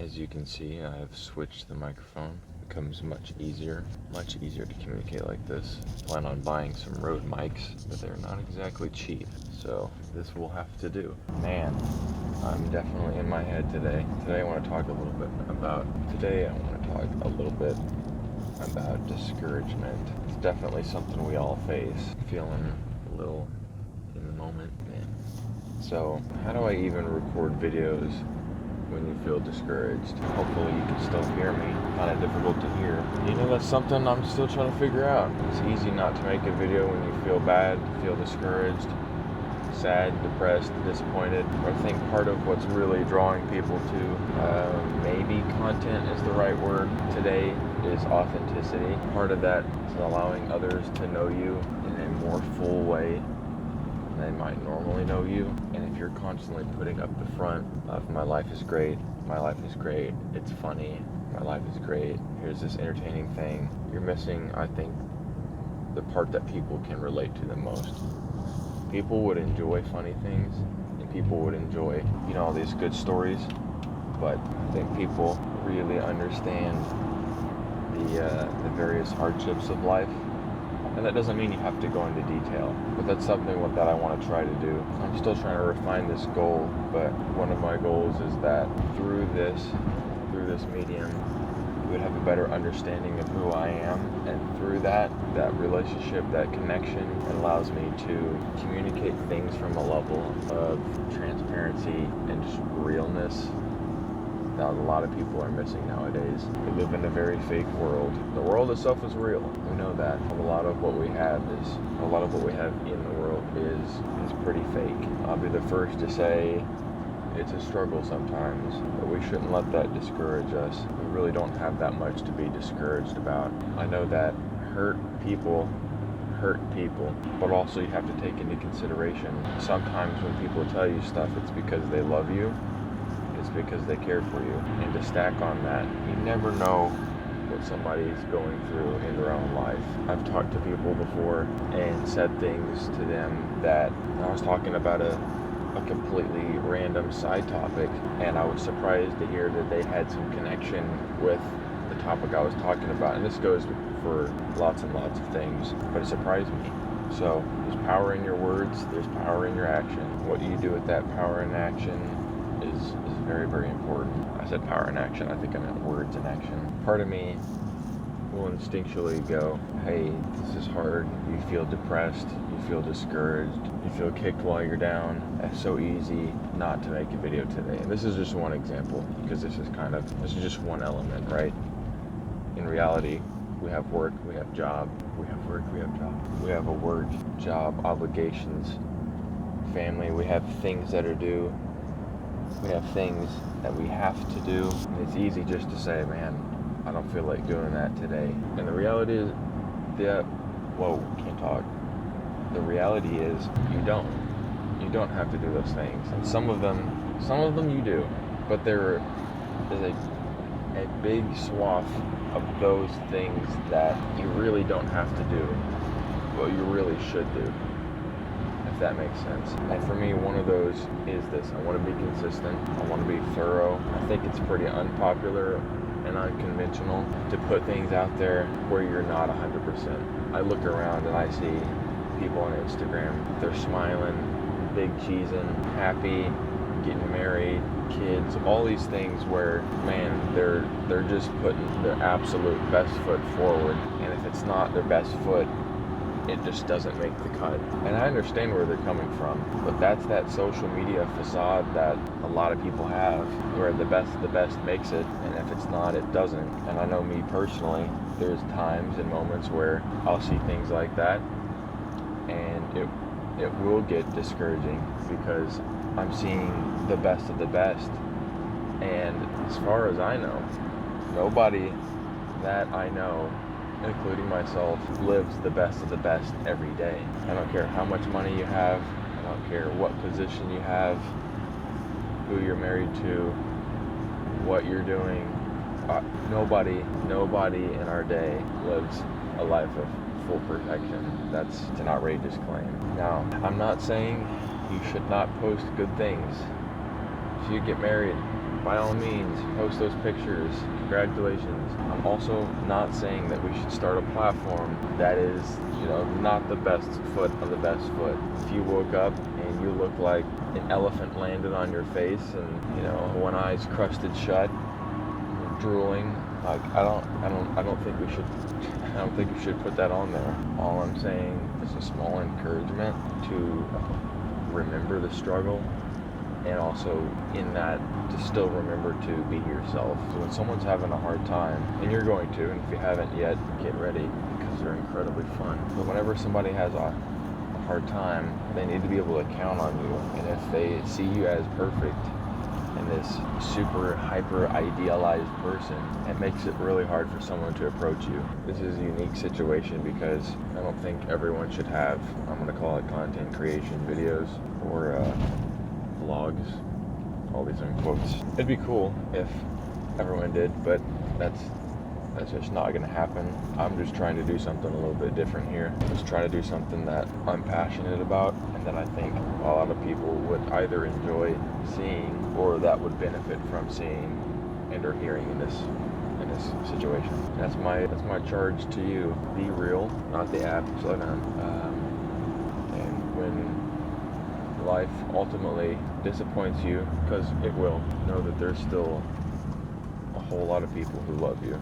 As you can see, I have switched the microphone. It becomes much easier to communicate like this. I plan on buying some Rode mics, but they're not exactly cheap, so this will have to do. Man, I'm definitely in my head today. Today I want to talk a little bit about discouragement. It's definitely something we all face. Feeling a little in the moment, man. So, how do I even record videos when you feel discouraged? Hopefully you can still hear me. Kind of difficult to hear. That's something I'm still trying to figure out. It's easy not to make a video when you feel bad, feel discouraged, sad, depressed, disappointed. I think part of what's really drawing people to maybe content is the right word today is authenticity. Part of that is allowing others to know you in a more full way than they might normally know you. And if you're constantly putting up the front of my life is great, it's funny, my life is great, here's this entertaining thing, you're missing, I think, the part that people can relate to the most. People would enjoy funny things, and people would enjoy, all these good stories, but I think people really understand the various hardships of life. And that doesn't mean you have to go into detail, but that's something that I want to try to do. I'm still trying to refine this goal, but one of my goals is that through this medium, you would have a better understanding of who I am, and through that relationship, that connection, it allows me to communicate things from a level of transparency and just realness that a lot of people are missing nowadays. We live in a very fake world. The world itself is real. We know that. A lot of what we have in the world is pretty fake. I'll be the first to say it's a struggle sometimes, but we shouldn't let that discourage us. We really don't have that much to be discouraged about. I know that hurt people, but also you have to take into consideration sometimes when people tell you stuff, it's because they love you, it's because they care for you. And to stack on that, you never know what somebody's going through in their own life. I've talked to people before and said things to them that I was talking about a completely random side topic, and I was surprised to hear that they had some connection with the topic I was talking about. And this goes for lots and lots of things, but it surprised me. So there's power in your words, there's power in your action. What you do with that power in action is very, very important. I said power in action, I think I meant words in action. Part of me will instinctually go, hey, this is hard, you feel depressed, you feel discouraged, you feel kicked while you're down. It's so easy not to make a video today. And this is just one example, because this is just one element, right? In reality, we have work, we have job, we have a work, job, obligations, family, we have things that are due, we have things that we have to do. And it's easy just to say, man, I don't feel like doing that today. And the reality is, can't talk. The reality is you don't have to do those things. And some of them you do, but there is a big swath of those things that you really don't have to do, but you really should do, if that makes sense. And for me, one of those is this: I want to be consistent, I want to be thorough. I think it's pretty unpopular and unconventional to put things out there where you're not 100%. I look around and I see people on Instagram, they're smiling, big cheesing, happy, getting married, kids, all these things where, man, they're just putting their absolute best foot forward. And if it's not their best foot, it just doesn't make the cut. And I understand where they're coming from, but that's that social media facade that a lot of people have, where the best makes it, and if it's not, it doesn't. And I know me personally, there's times and moments where I'll see things like that, and it will get discouraging because I'm seeing the best of the best. And as far as I know, nobody that I know, including myself, lives the best of the best every day. I don't care how much money you have, I don't care what position you have, who you're married to, what you're doing. Nobody in our day lives a life of full perfection. That's an outrageous claim. Now, I'm not saying you should not post good things. If you get married, by all means, post those pictures. Congratulations. I'm also not saying that we should start a platform that is, not the best foot on the best foot. If you woke up and you look like an elephant landed on your face and, one eye's crusted shut, drooling, like I don't think we should I don't think you should put that on there. All I'm saying is a small encouragement to remember the struggle, and also in that to still remember to be yourself. So when someone's having a hard time, and you're going to, and if you haven't yet, get ready, because they're incredibly fun. But whenever somebody has a hard time, they need to be able to count on you. And if they see you as perfect and this super hyper idealized person, it makes it really hard for someone to approach you. This is a unique situation because I don't think everyone should have, I'm going to call it content creation videos or vlogs, all these in quotes. It'd be cool if everyone did, but that's just not going to happen. I'm just trying to do something a little bit different here. Just trying to do something that I'm passionate about and that I think a lot of people would either enjoy seeing or that would benefit from seeing and or hearing in this situation. That's my charge to you. Be real, not the app. Slow down. And when life ultimately disappoints you, because it will, know that there's still a whole lot of people who love you.